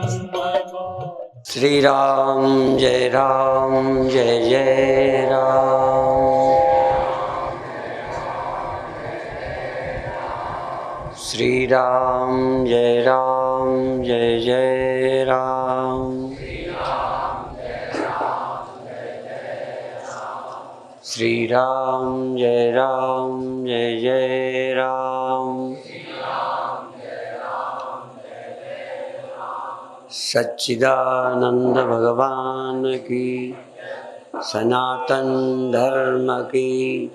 श्री राम जय जय राम। श्री राम जय जय राम। श्री राम जय जय राम। सच्चिदानंद भगवान की, सनातन धर्म की।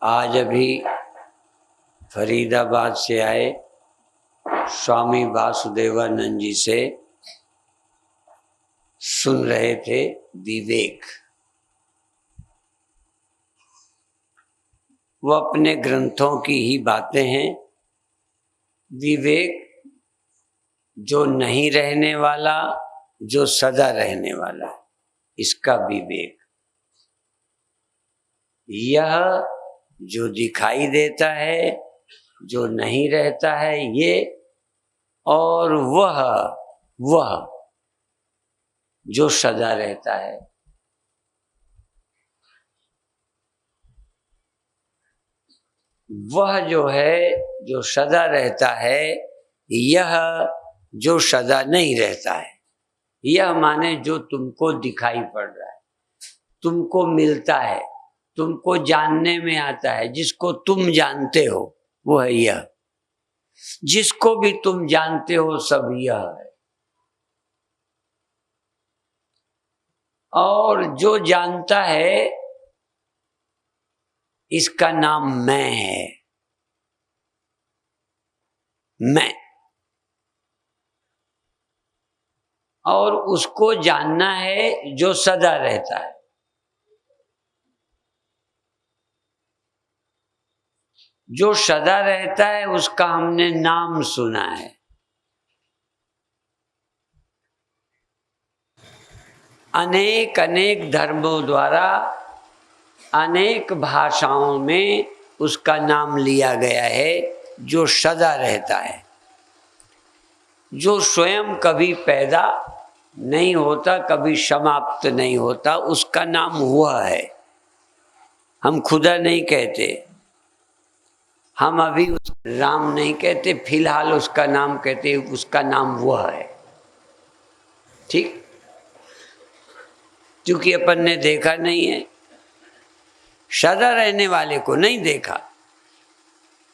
आज अभी फरीदाबाद से आए स्वामी वासुदेवानंद जी से सुन रहे थे विवेक। वो अपने ग्रंथों की ही बातें हैं। विवेक जो नहीं रहने वाला, जो सदा रहने वाला, इसका विवेक। यह जो दिखाई देता है, जो नहीं रहता है ये, और वह जो सदा रहता है। वह जो है जो सदा रहता है, यह जो सदा नहीं रहता है। यह माने जो तुमको दिखाई पड़ रहा है, तुमको मिलता है, तुमको जानने में आता है, जिसको तुम जानते हो वो है यह। जिसको भी तुम जानते हो सब यह है। और जो जानता है इसका नाम मैं है। मैं। और उसको जानना है जो सदा रहता है। जो सदा रहता है उसका हमने नाम सुना है। अनेक अनेक धर्मों द्वारा अनेक भाषाओं में उसका नाम लिया गया है, जो सदा रहता है, जो स्वयं कभी पैदा नहीं होता, कभी समाप्त नहीं होता, उसका नाम वह है। हम खुदा नहीं कहते, हम अभी राम नहीं कहते, फिलहाल उसका नाम कहते, उसका नाम वह है। ठीक? क्योंकि अपन ने देखा नहीं है, सदा रहने वाले को नहीं देखा,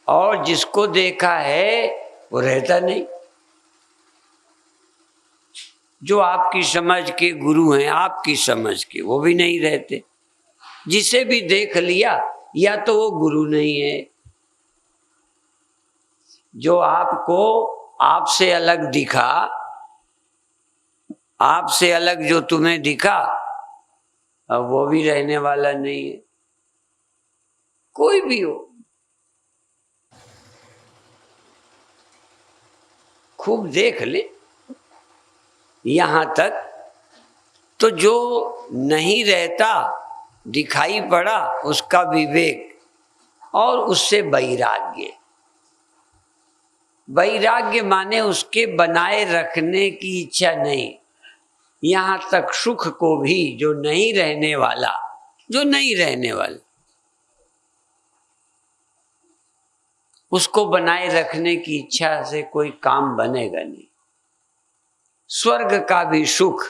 और जिसको देखा है वो रहता नहीं। जो आपकी समझ के गुरु हैं, आपकी समझ के, वो भी नहीं रहते। जिसे भी देख लिया या तो वो गुरु नहीं है। जो आपको आपसे अलग दिखा, आपसे अलग जो तुम्हें दिखा, अब वो भी रहने वाला नहीं है। कोई भी हो, खूब देख ले यहां तक, तो जो नहीं रहता दिखाई पड़ा उसका विवेक, और उससे वैराग्य। वैराग्य माने उसके बनाए रखने की इच्छा नहीं। यहां तक सुख को भी जो नहीं रहने वाला, उसको बनाए रखने की इच्छा से कोई काम बनेगा नहीं। स्वर्ग का भी सुख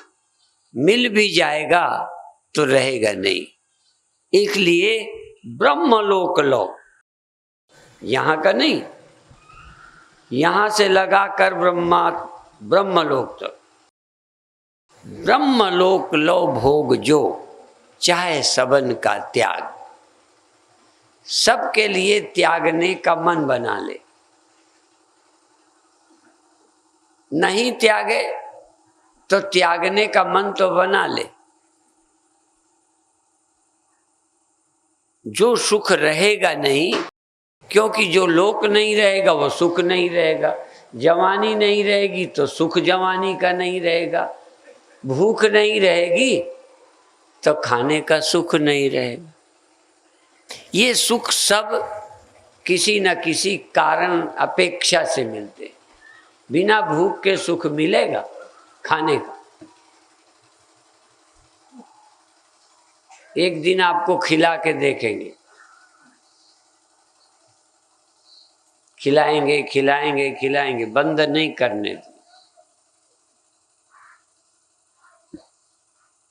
मिल भी जाएगा तो रहेगा नहीं। इसलिए ब्रह्मलोक लो, यहां का नहीं, यहां से लगाकर ब्रह्मलोक तक। ब्रह्मलोक लो भोग जो, चाहे सबन का त्याग। सबके लिए त्यागने का मन बना ले। नहीं त्यागे तो त्यागने का मन तो बना ले। जो सुख रहेगा नहीं, क्योंकि जो लोक नहीं रहेगा वो सुख नहीं रहेगा। जवानी नहीं रहेगी तो सुख जवानी का नहीं रहेगा। भूख नहीं रहेगी तो खाने का सुख नहीं रहेगा। ये सुख सब किसी न किसी कारण अपेक्षा से मिलते। बिना भूख के सुख मिलेगा खाने का? एक दिन आपको खिला के देखेंगे, खिलाएंगे खिलाएंगे खिलाएंगे, बंद नहीं करने दें।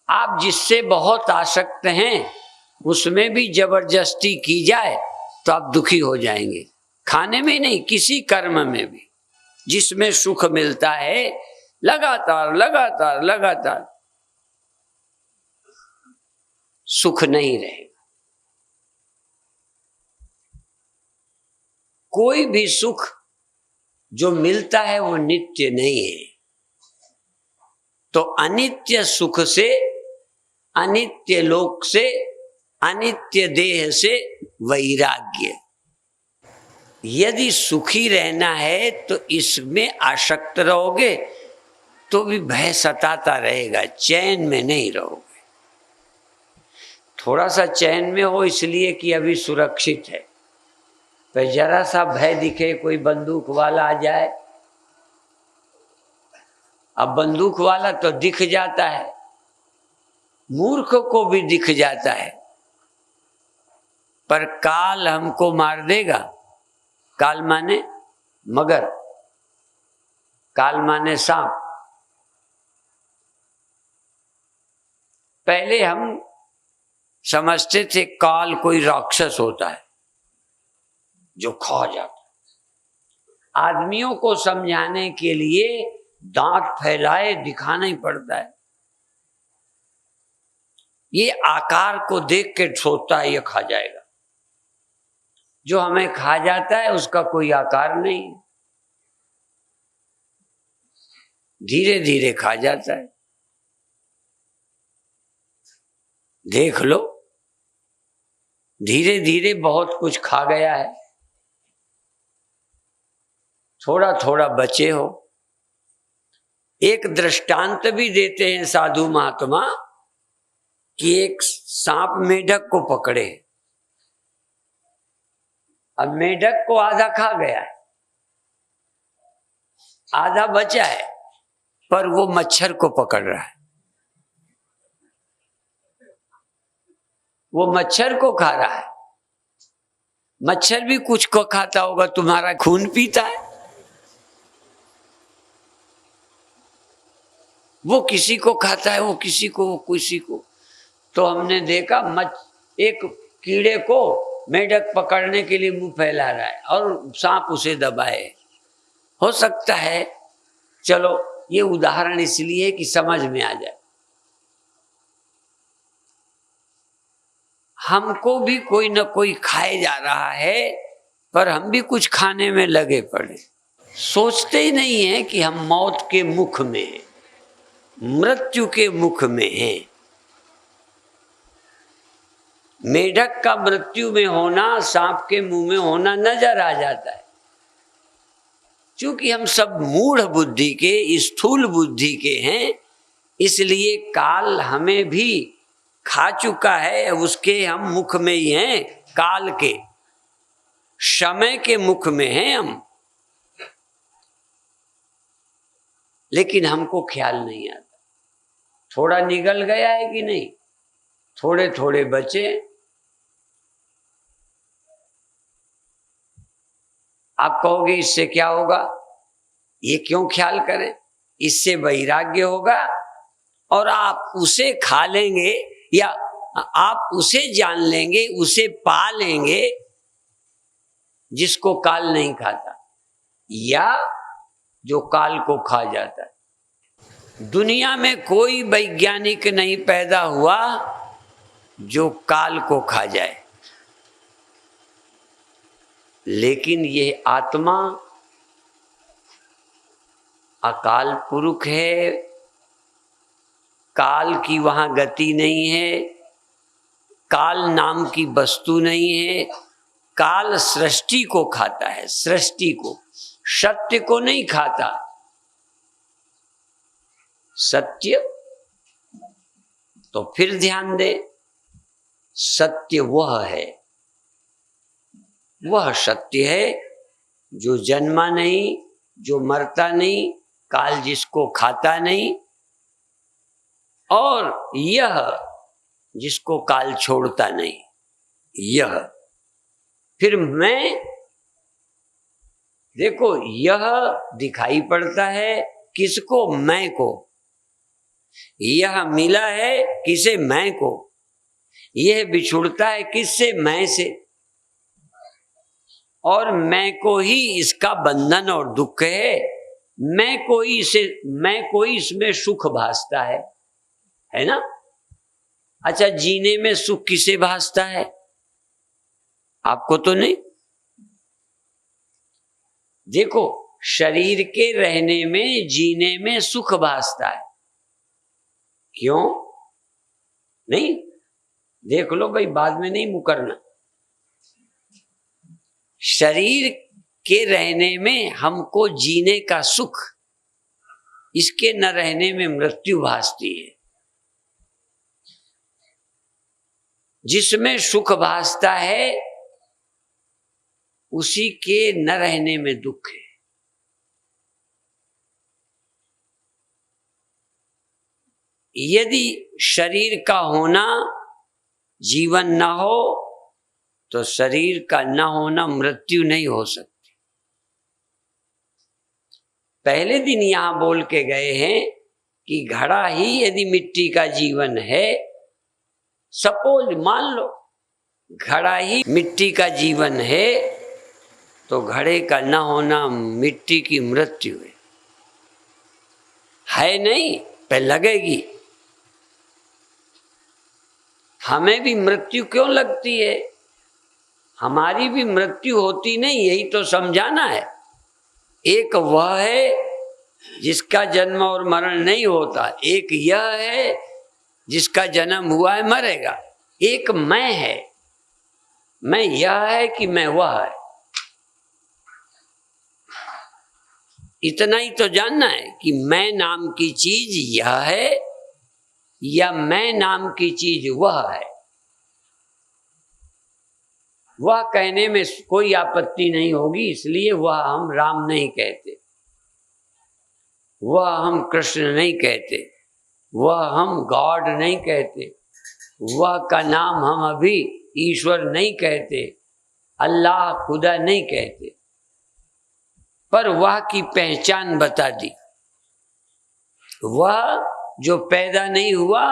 आप जिससे बहुत आसक्त हैं उसमें भी जबरदस्ती की जाए तो आप दुखी हो जाएंगे। खाने में नहीं, किसी कर्म में भी जिसमें सुख मिलता है, लगातार लगातार लगातार सुख नहीं रहेगा। कोई भी सुख जो मिलता है वो नित्य नहीं है। तो अनित्य सुख से, अनित्य लोक से, अनित्य देह से वैराग्य। यदि सुखी रहना है तो इसमें आसक्त रहोगे तो भी भय सताता रहेगा, चैन में नहीं रहोगे। थोड़ा सा चैन में हो इसलिए कि अभी सुरक्षित है, पर जरा सा भय दिखे, कोई बंदूक वाला आ जाए। अब बंदूक वाला तो दिख जाता है, मूर्ख को भी दिख जाता है, पर काल हमको मार देगा। काल माने मगर, काल माने सांप। पहले हम समझते थे काल कोई राक्षस होता है जो खा जाता है। आदमियों को समझाने के लिए दांत फैलाए दिखाना ही पड़ता है। ये आकार को देख के सोचता है ये खा जाएगा। जो हमें खा जाता है उसका कोई आकार नहीं, धीरे धीरे खा जाता है। देख लो, धीरे धीरे बहुत कुछ खा गया है, थोड़ा थोड़ा बचे हो। एक दृष्टांत भी देते हैं साधु महात्मा कि एक सांप मेढक को पकड़े। अब मेढक को आधा खा गया है, आधा बचा है, पर वो मच्छर को पकड़ रहा है। वो मच्छर को खा रहा है। मच्छर भी कुछ को खाता होगा, तुम्हारा खून पीता है। वो किसी को खाता है, वो किसी को, वो किसी को। तो हमने देखा एक कीड़े को मेढक पकड़ने के लिए मुंह फैला रहा है और सांप उसे दबाए। हो सकता है, चलो ये उदाहरण इसलिए कि समझ में आ जाए। हमको भी कोई न कोई खाए जा रहा है, पर हम भी कुछ खाने में लगे पड़े। सोचते ही नहीं है कि हम मौत के मुख में हैं, मृत्यु के मुख में हैं। मेढक का मृत्यु में होना सांप के मुंह में होना नजर आ जाता है। क्योंकि हम सब मूढ़ बुद्धि के, स्थूल बुद्धि के हैं, इसलिए काल हमें भी खा चुका है। उसके हम मुख में ही हैं, काल के, समय के मुख में हैं हम। लेकिन हमको ख्याल नहीं आता। थोड़ा निगल गया है कि नहीं, थोड़े थोड़े बचे। आप कहोगे इससे क्या होगा, ये क्यों ख्याल करें? इससे वैराग्य होगा और आप उसे खा लेंगे या आप उसे जान लेंगे, उसे पा लेंगे जिसको काल नहीं खाता या जो काल को खा जाता है। दुनिया में कोई वैज्ञानिक नहीं पैदा हुआ जो काल को खा जाए, लेकिन ये आत्मा अकाल पुरुष है। काल की वहां गति नहीं है, काल नाम की वस्तु नहीं है। काल सृष्टि को खाता है, सृष्टि को, सत्य को नहीं खाता। सत्य तो फिर ध्यान दे, सत्य वह है वह सत्य है जो जन्मा नहीं, जो मरता नहीं, काल जिसको खाता नहीं, और यह जिसको काल छोड़ता नहीं। यह फिर मैं, देखो यह दिखाई पड़ता है किसको? मैं को। यह मिला है किसे? मैं को। यह बिछुड़ता है किससे? मैं से। और मैं को ही इसका बंधन और दुख है। मैं को ही इसमें सुख भासता है ना? अच्छा, जीने में सुख किसे भासता है? आपको तो नहीं। देखो, शरीर के रहने में, जीने में सुख भासता है। क्यों नहीं? देख लो भाई, बाद में नहीं मुकरना। शरीर के रहने में हमको जीने का सुख, इसके न रहने में मृत्यु भासती है। जिसमें सुख भासता है उसी के न रहने में दुख है। यदि शरीर का होना जीवन न हो तो शरीर का न होना मृत्यु नहीं हो सकती। पहले दिन यहां बोल के गए हैं कि घड़ा ही यदि मिट्टी का जीवन है, सपोज मान लो घड़ा ही मिट्टी का जीवन है, तो घड़े का न होना मिट्टी की मृत्यु है नहीं? पे लगेगी। हमें भी मृत्यु क्यों लगती है? हमारी भी मृत्यु होती नहीं, यही तो समझाना है। एक वह है जिसका जन्म और मरण नहीं होता, एक यह है जिसका जन्म हुआ है, मरेगा। एक मैं है। मैं यह है कि मैं वह है, इतना ही तो जानना है कि मैं नाम की चीज यह है या मैं नाम की चीज वह है। वह कहने में कोई आपत्ति नहीं होगी, इसलिए वह हम राम नहीं कहते, वह हम कृष्ण नहीं कहते, वह हम गॉड नहीं कहते, वह का नाम हम अभी ईश्वर नहीं कहते, अल्लाह खुदा नहीं कहते, पर वह की पहचान बता दी। वह जो पैदा नहीं हुआ,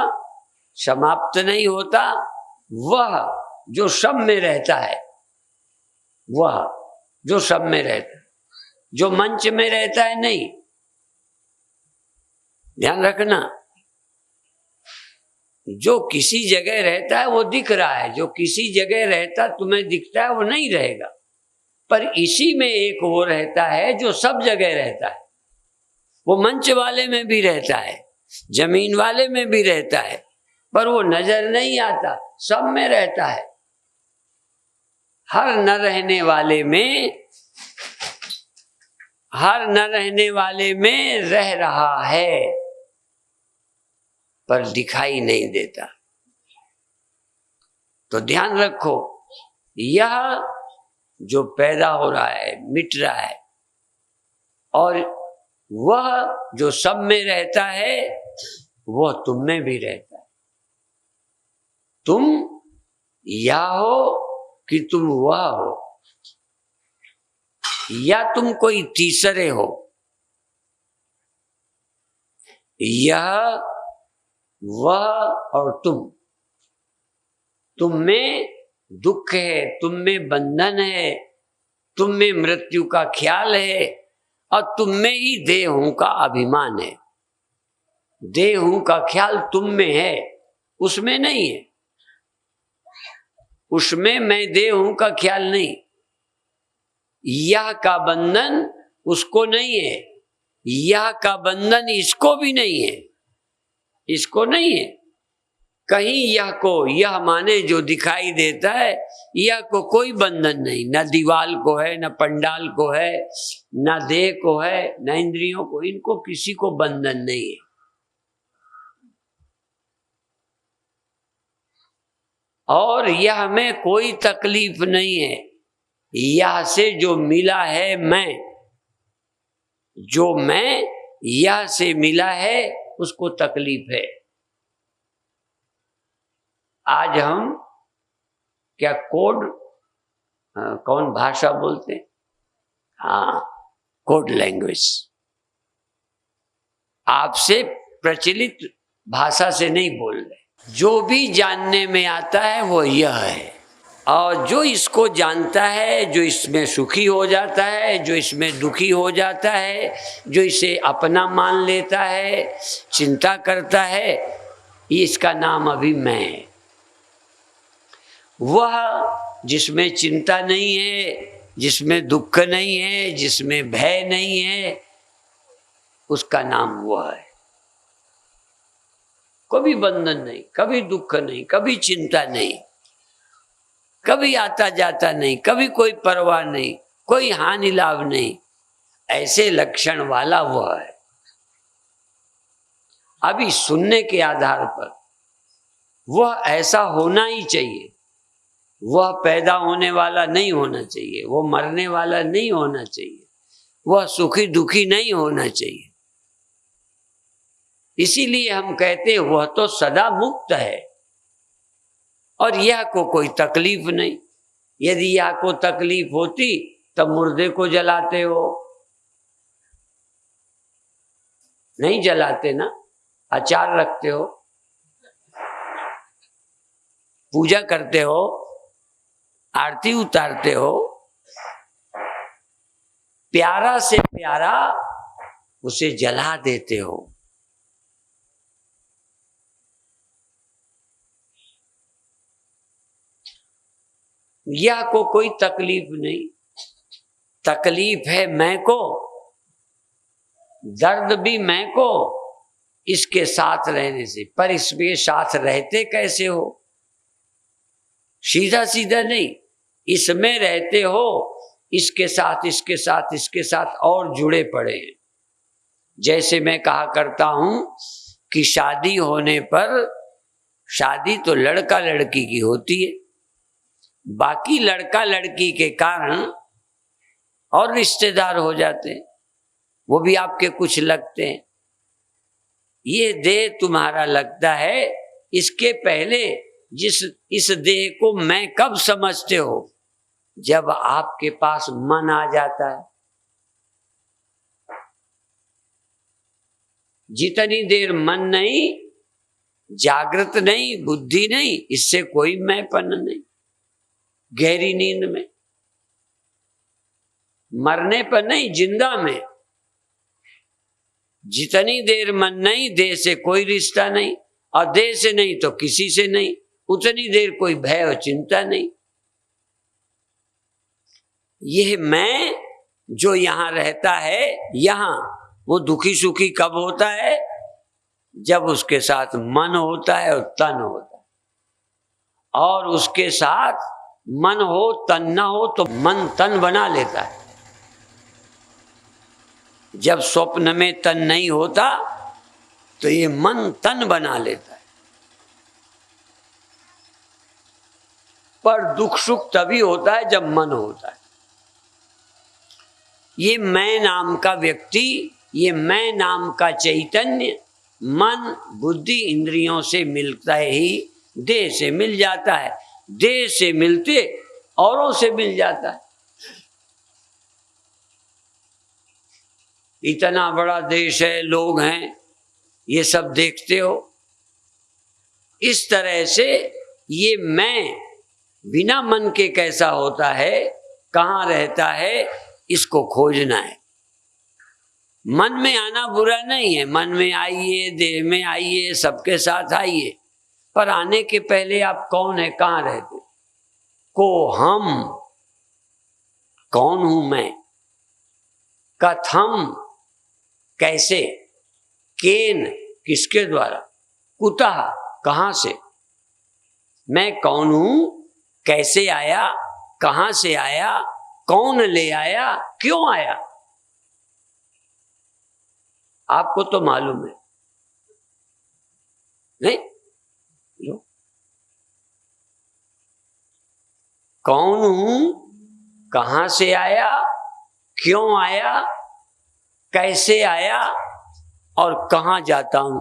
समाप्त नहीं होता, वह जो सब में रहता है, वह जो सब में रहता है, जो मंच में रहता है नहीं। ध्यान रखना, जो किसी जगह रहता है वो दिख रहा है, जो किसी जगह रहता तुम्हें दिखता है वो नहीं रहेगा। पर इसी में एक वो रहता है जो सब जगह रहता है। वो मंच वाले में भी रहता है, जमीन वाले में भी रहता है, पर वो नजर नहीं आता, सब में रहता है। हर न रहने वाले में रह रहा है, पर दिखाई नहीं देता। तो ध्यान रखो, यह जो पैदा हो रहा है, मिट रहा है, और वह जो सब में रहता है वह तुम में भी रहता है। तुम या हो कि तुम वह हो, या तुम कोई तीसरे हो। यह, वह और तुम में दुख है, तुम में बंधन है, तुम में मृत्यु का ख्याल है, और तुम में ही देह हूं का अभिमान है। देह हूं का ख्याल तुम में है, उसमें नहीं है। उसमें मैं देह हूं का ख्याल नहीं। यह का बंधन उसको नहीं है, यह का बंधन इसको भी नहीं है, इसको नहीं है। कहीं यह को, यह माने जो दिखाई देता है, यह को कोई बंधन नहीं, न दीवाल को है, न पंडाल को है, न देह को है, न इंद्रियों को, इनको किसी को बंधन नहीं है। और यह में कोई तकलीफ नहीं है, यह से जो मिला है मैं, जो मैं यह से मिला है उसको तकलीफ है। आज हम क्या कोड, कौन भाषा बोलते हैं? हाँ, कोड लैंग्वेज। आपसे प्रचलित भाषा से नहीं बोल रहे। जो भी जानने में आता है वो यह है, और जो इसको जानता है, जो इसमें सुखी हो जाता है, जो इसमें दुखी हो जाता है, जो इसे अपना मान लेता है, चिंता करता है, इसका नाम अभी मैं है। वह जिसमें चिंता नहीं है, जिसमें दुख नहीं है, जिसमें भय नहीं है, उसका नाम वह है। कभी बंधन नहीं, कभी दुख नहीं, कभी चिंता नहीं, कभी आता जाता नहीं, कभी कोई परवाह नहीं, कोई हानि लाभ नहीं, ऐसे लक्षण वाला वह है। अभी सुनने के आधार पर वह ऐसा होना ही चाहिए। वह पैदा होने वाला नहीं होना चाहिए, वो मरने वाला नहीं होना चाहिए, वह सुखी दुखी नहीं होना चाहिए। इसीलिए हम कहते हैं वह तो सदा मुक्त है और यह को कोई तकलीफ नहीं। यदि यह को तकलीफ होती तब मुर्दे को जलाते हो, नहीं जलाते ना, अचार रखते हो, पूजा करते हो, आरती उतारते हो, प्यारा से प्यारा उसे जला देते हो। यह को कोई तकलीफ नहीं। तकलीफ है मैं को, दर्द भी मैं को, इसके साथ रहने से। पर इसके साथ रहते कैसे हो? सीधा सीधा नहीं, इसमें रहते हो, इसके साथ इसके साथ इसके साथ और जुड़े पड़े हैं। जैसे मैं कहा करता हूं कि शादी होने पर, शादी तो लड़का लड़की की होती है, बाकी लड़का लड़की के कारण और रिश्तेदार हो जाते हैं, वो भी आपके कुछ लगते हैं। ये देह तुम्हारा लगता है, इसके पहले इस देह को मैं कब समझते हो? जब आपके पास मन आ जाता है। जितनी देर मन नहीं, जागृत नहीं, बुद्धि नहीं, इससे कोई मैंपन नहीं। गहरी नींद में, मरने पर नहीं, जिंदा में जितनी देर मन नहीं, देह से कोई रिश्ता नहीं, और देह से नहीं तो किसी से नहीं, उतनी देर कोई भय और चिंता नहीं। यह मैं जो यहां रहता है, यहां वो दुखी सुखी कब होता है? जब उसके साथ मन होता है और तन होता है। और उसके साथ मन हो तन ना हो तो मन तन बना लेता है। जब स्वप्न में तन नहीं होता तो ये मन तन बना लेता है। पर दुख सुख तभी होता है जब मन होता है। ये मैं नाम का व्यक्ति, ये मैं नाम का चैतन्य मन बुद्धि इंद्रियों से मिलता ही देह से मिल जाता है, देह से मिलते औरों से मिल जाता है। इतना बड़ा देश है, लोग हैं, ये सब देखते हो। इस तरह से ये मैं बिना मन के कैसा होता है, कहाँ रहता है, इसको खोजना है। मन में आना बुरा नहीं है, मन में आइए, देह में आइए, सबके साथ आइए, पर आने के पहले आप कौन है, कहाँ रहते? को हम, कौन हूं मैं? कथम, कैसे? केन, किसके द्वारा? कुतः, कहां से? मैं कौन हूं, कैसे आया, कहां से आया, कौन ले आया, क्यों आया? आपको तो मालूम है नहीं? लो, कौन हूं, कहां से आया, क्यों आया, कैसे आया और कहां जाता हूं।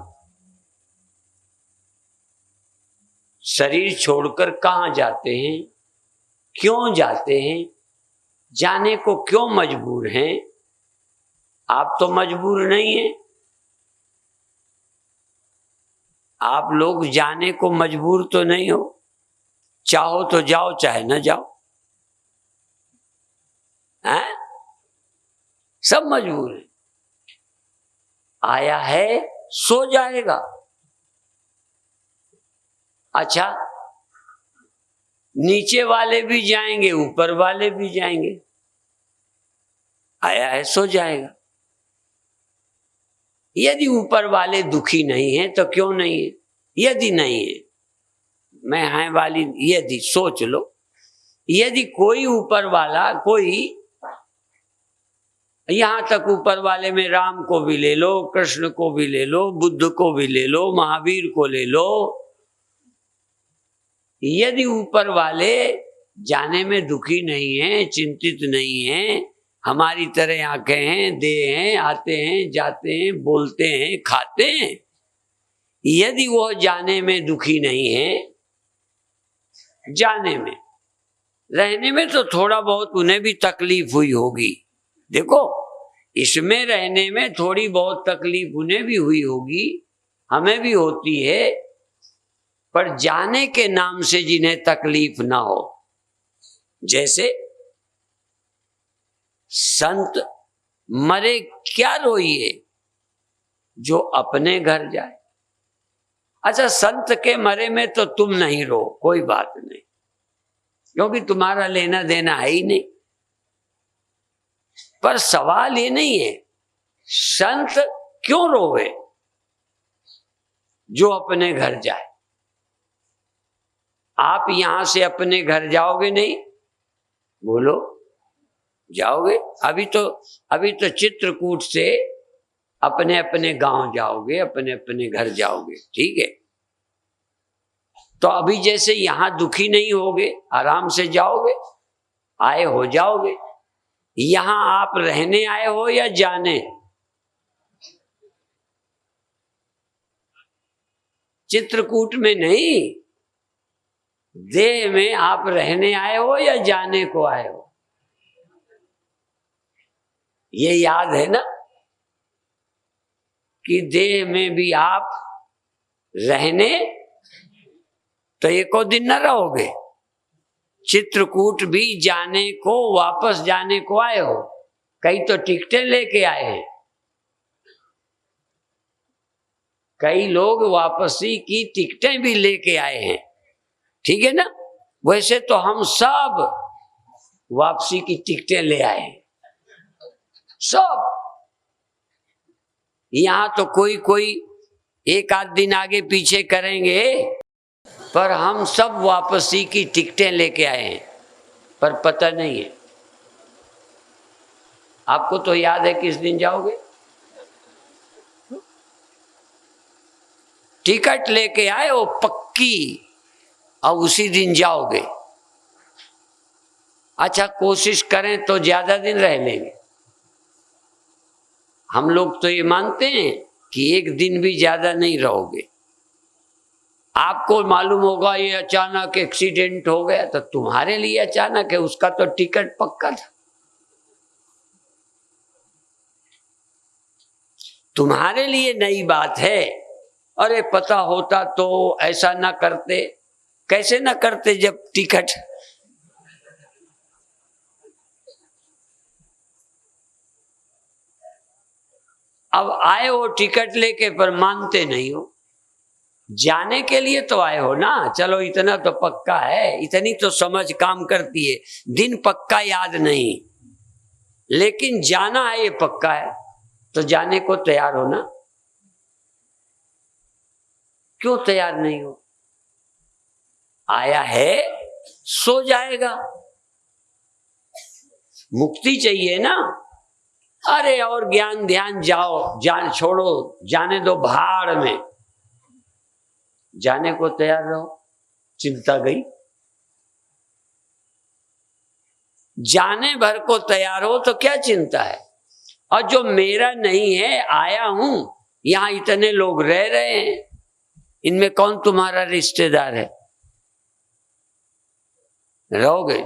शरीर छोड़कर कहां जाते हैं, क्यों जाते हैं, जाने को क्यों मजबूर हैं। आप तो मजबूर नहीं हैं, आप लोग जाने को मजबूर तो नहीं हो, चाहो तो जाओ चाहे न जाओ, हैं? सब मजबूर है। आया है सो जाएगा। अच्छा, नीचे वाले भी जाएंगे, ऊपर वाले भी जाएंगे, आया है सो जाएगा। यदि ऊपर वाले दुखी नहीं है तो क्यों नहीं है, यदि नहीं है, मैं है वाली, यदि सोच लो, यदि कोई ऊपर वाला, कोई यहां तक ऊपर वाले में राम को भी ले लो, कृष्ण को भी ले लो, बुद्ध को भी ले लो, महावीर को ले लो, यदि ऊपर वाले जाने में दुखी नहीं है, चिंतित नहीं है, हमारी तरह आंखें हैं, देह हैं, आते हैं, जाते हैं, बोलते हैं, खाते हैं, यदि वो जाने में दुखी नहीं है, जाने में, रहने में तो थोड़ा बहुत उन्हें भी तकलीफ हुई होगी। देखो, इसमें रहने में थोड़ी बहुत तकलीफ उन्हें भी हुई होगी, हमें भी होती है, पर जाने के नाम से जिन्हें तकलीफ ना हो, जैसे संत मरे क्या रोइए जो अपने घर जाए। अच्छा, संत के मरे में तो तुम नहीं रो, कोई बात नहीं, क्योंकि तुम्हारा लेना देना है ही नहीं। पर सवाल ये नहीं है संत क्यों रोवे जो अपने घर जाए। आप यहां से अपने घर जाओगे नहीं, बोलो जाओगे। अभी तो चित्रकूट से अपने अपने गांव जाओगे, अपने अपने घर जाओगे, ठीक है। तो अभी जैसे यहां दुखी नहीं होगे, आराम से जाओगे, आए हो जाओगे। यहां आप रहने आए हो या जाने? चित्रकूट में नहीं, देह में आप रहने आए हो या जाने को आए हो, ये याद है ना कि देह में भी आप रहने तो एको दिन न रहोगे। चित्रकूट भी जाने को, वापस जाने को आए हो, कई तो टिकटें लेके आए हैं, कई लोग वापसी की टिकटें भी लेके आए हैं, ठीक है ना। वैसे तो हम सब वापसी की टिकटें ले आए हैं, सब। यहां तो कोई कोई एक आध दिन आगे पीछे करेंगे, पर हम सब वापसी की टिकटें लेके आए हैं, पर पता नहीं है। आपको तो याद है किस दिन जाओगे, टिकट लेके आए हो पक्की, और उसी दिन जाओगे। अच्छा, कोशिश करें तो ज्यादा दिन रह लेंगे। हम लोग तो ये मानते हैं कि एक दिन भी ज्यादा नहीं रहोगे। आपको मालूम होगा ये अचानक एक्सीडेंट हो गया, तो तुम्हारे लिए अचानक है, उसका तो टिकट पक्का था। तुम्हारे लिए नई बात है। अरे पता होता तो ऐसा ना करते। कैसे ना करते जब टिकट, अब आए हो टिकट लेके पर मानते नहीं हो। जाने के लिए तो आए हो ना, चलो इतना तो पक्का है, इतनी तो समझ काम करती है। दिन पक्का याद नहीं, लेकिन जाना है ये पक्का है, तो जाने को तैयार हो ना। क्यों तैयार नहीं हो? आया है सो जाएगा। मुक्ति चाहिए ना। अरे और ज्ञान ध्यान जाओ, जान छोड़ो, जाने दो भाड़ में, जाने को तैयार रहो, चिंता गई। जाने भर को तैयार हो तो क्या चिंता है। और जो मेरा नहीं है, आया हूं, यहां इतने लोग रह रहे हैं, इनमें कौन तुम्हारा रिश्तेदार है? रहोगे,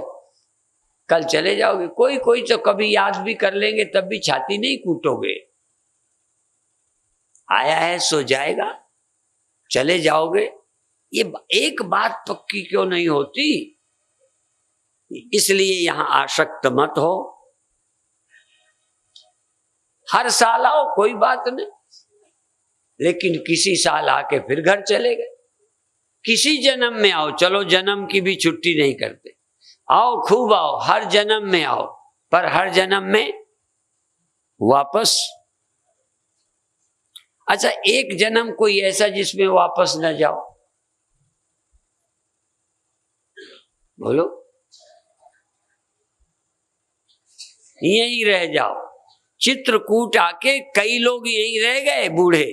कल चले जाओगे। कोई कोई तो कभी याद भी कर लेंगे, तब भी छाती नहीं कूटोगे। आया है सो जाएगा, चले जाओगे। ये एक बात पक्की क्यों नहीं होती? इसलिए यहां आसक्त मत हो। हर साल आओ, कोई बात नहीं, लेकिन किसी साल आके फिर घर चले गए। किसी जन्म में आओ, चलो जन्म की भी छुट्टी नहीं करते, आओ खूब आओ, हर जन्म में आओ, पर हर जन्म में वापस। अच्छा, एक जन्म कोई ऐसा जिसमें वापस न जाओ, बोलो। यहीं रह जाओ। चित्रकूट आके कई लोग यहीं रह गए, बूढ़े,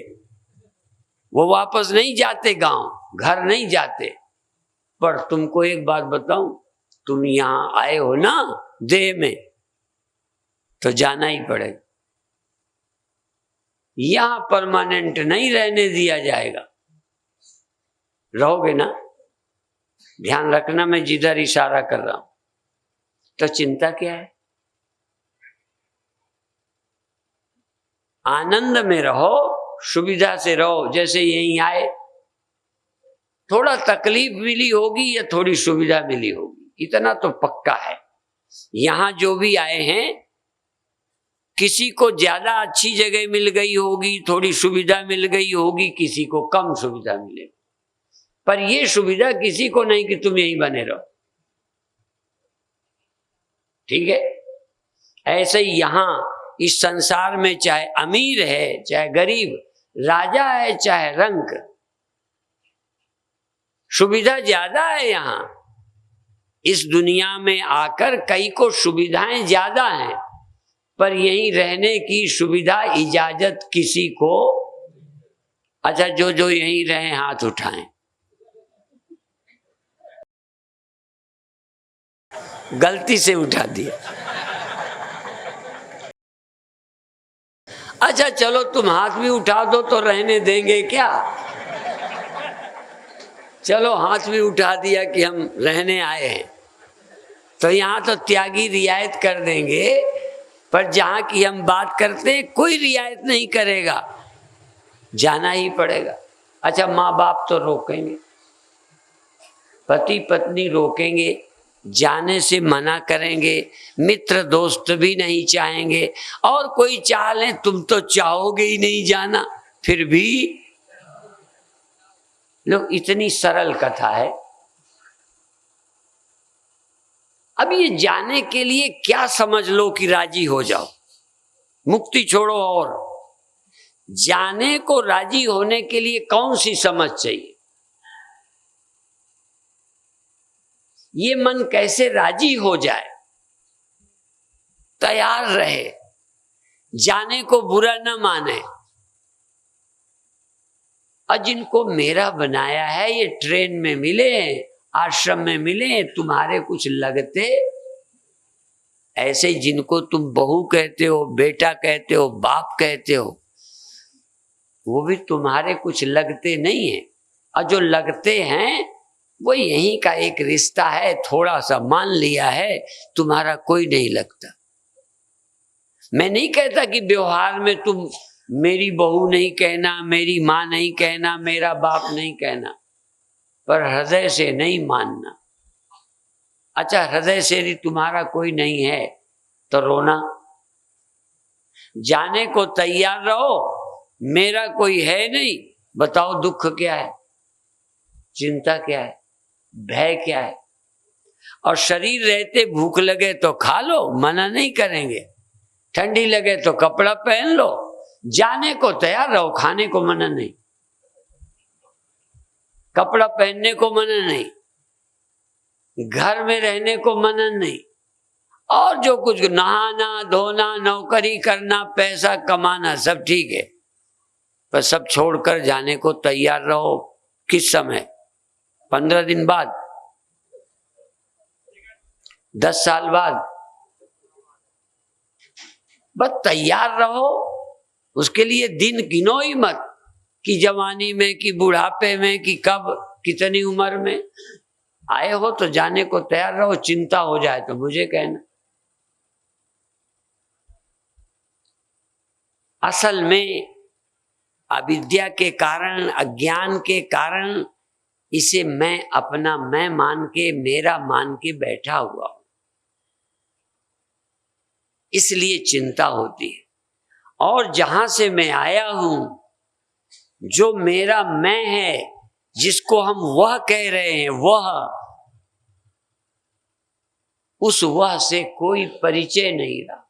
वो वापस नहीं जाते गांव, घर नहीं जाते। पर तुमको एक बात बताऊं, तुम यहां आए हो ना देह में, तो जाना ही पड़ेगा। यहां परमानेंट नहीं रहने दिया जाएगा। रहोगे ना? ध्यान रखना, मैं जिधर इशारा कर रहा हूं। तो चिंता क्या है? आनंद में रहो, सुविधा से रहो। जैसे यहीं आए, थोड़ा तकलीफ मिली होगी या थोड़ी सुविधा मिली होगी, इतना तो पक्का है। यहां जो भी आए हैं, किसी को ज्यादा अच्छी जगह मिल गई होगी, थोड़ी सुविधा मिल गई होगी, किसी को कम सुविधा मिलेगी, पर यह सुविधा किसी को नहीं कि तुम यहीं बने रहो। ठीक है? ऐसे ही यहां इस संसार में चाहे अमीर है चाहे गरीब, राजा है चाहे रंक, सुविधा ज्यादा है। यहां इस दुनिया में आकर कई को सुविधाएं ज्यादा हैं, पर यहीं रहने की सुविधा इजाजत किसी को। अच्छा, जो जो यहीं रहे हाथ उठाएं। गलती से उठा दिया। अच्छा चलो, तुम हाथ भी उठा दो तो रहने देंगे क्या? चलो, हाथ भी उठा दिया कि हम रहने आए हैं, तो यहां तो त्यागी रियायत कर देंगे, पर जहां की हम बात करते हैं कोई रियायत नहीं करेगा, जाना ही पड़ेगा। अच्छा, माँ बाप तो रोकेंगे, पति पत्नी रोकेंगे, जाने से मना करेंगे, मित्र दोस्त भी नहीं चाहेंगे, और कोई चाह ले, तुम तो चाहोगे ही नहीं जाना, फिर भी लोग। इतनी सरल कथा है। अब ये जाने के लिए क्या समझ लो कि राजी हो जाओ, मुक्ति छोड़ो। और जाने को राजी होने के लिए कौन सी समझ चाहिए? ये मन कैसे राजी हो जाए, तैयार रहे, जाने को बुरा न माने। और जिनको मेरा बनाया है, ये ट्रेन में मिले, आश्रम में मिले, तुम्हारे कुछ लगते, ऐसे जिनको तुम बहू कहते हो, बेटा कहते हो, बाप कहते हो, वो भी तुम्हारे कुछ लगते नहीं है। और जो लगते हैं वो यहीं का एक रिश्ता है, थोड़ा सा मान लिया है, तुम्हारा कोई नहीं लगता। मैं नहीं कहता कि व्यवहार में तुम मेरी बहू नहीं कहना, मेरी माँ नहीं कहना, मेरा बाप नहीं कहना, पर हृदय से नहीं मानना। अच्छा, हृदय से भी तुम्हारा कोई नहीं है तो रोना। जाने को तैयार रहो, मेरा कोई है नहीं, बताओ दुख क्या है, चिंता क्या है, भय क्या है। और शरीर रहते भूख लगे तो खा लो, मना नहीं करेंगे, ठंडी लगे तो कपड़ा पहन लो, जाने को तैयार रहो, खाने को मना नहीं, कपड़ा पहनने को मना नहीं, घर में रहने को मना नहीं, और जो कुछ नहाना धोना, नौकरी करना, पैसा कमाना, सब ठीक है, पर सब छोड़कर जाने को तैयार रहो। किस समय? 15 दिन बाद, 10 साल बाद, बस तैयार रहो, उसके लिए दिन गिनो ही मत कि जवानी में कि बुढ़ापे में कि कब कितनी उम्र में आए हो तो जाने को तैयार रहो। चिंता हो जाए तो मुझे कहना। असल में अविद्या के कारण, अज्ञान के कारण इसे मैं अपना मैं मान के, मेरा मान के बैठा हुआ हूं, इसलिए चिंता होती है। और जहां से मैं आया हूं, जो मेरा मैं है, जिसको हम वह कह रहे हैं, उस वह से कोई परिचय नहीं रहा।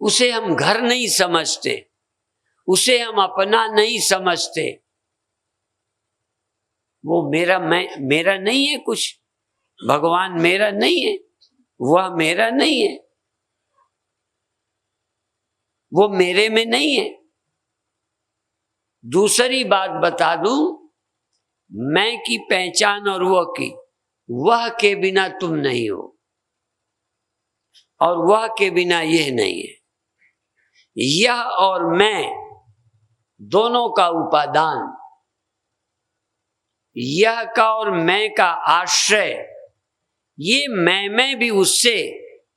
उसे हम घर नहीं समझते, उसे हम अपना नहीं समझते। वो मेरा नहीं है कुछ। भगवान मेरा नहीं है, वह मेरा नहीं है, वो मेरे में नहीं है। दूसरी बात बता दूं, मैं की पहचान और वह के बिना तुम नहीं हो, और वह के बिना यह नहीं है। यह और मैं दोनों का उपादान, यह का और मैं का आश्रय, ये मैं भी उससे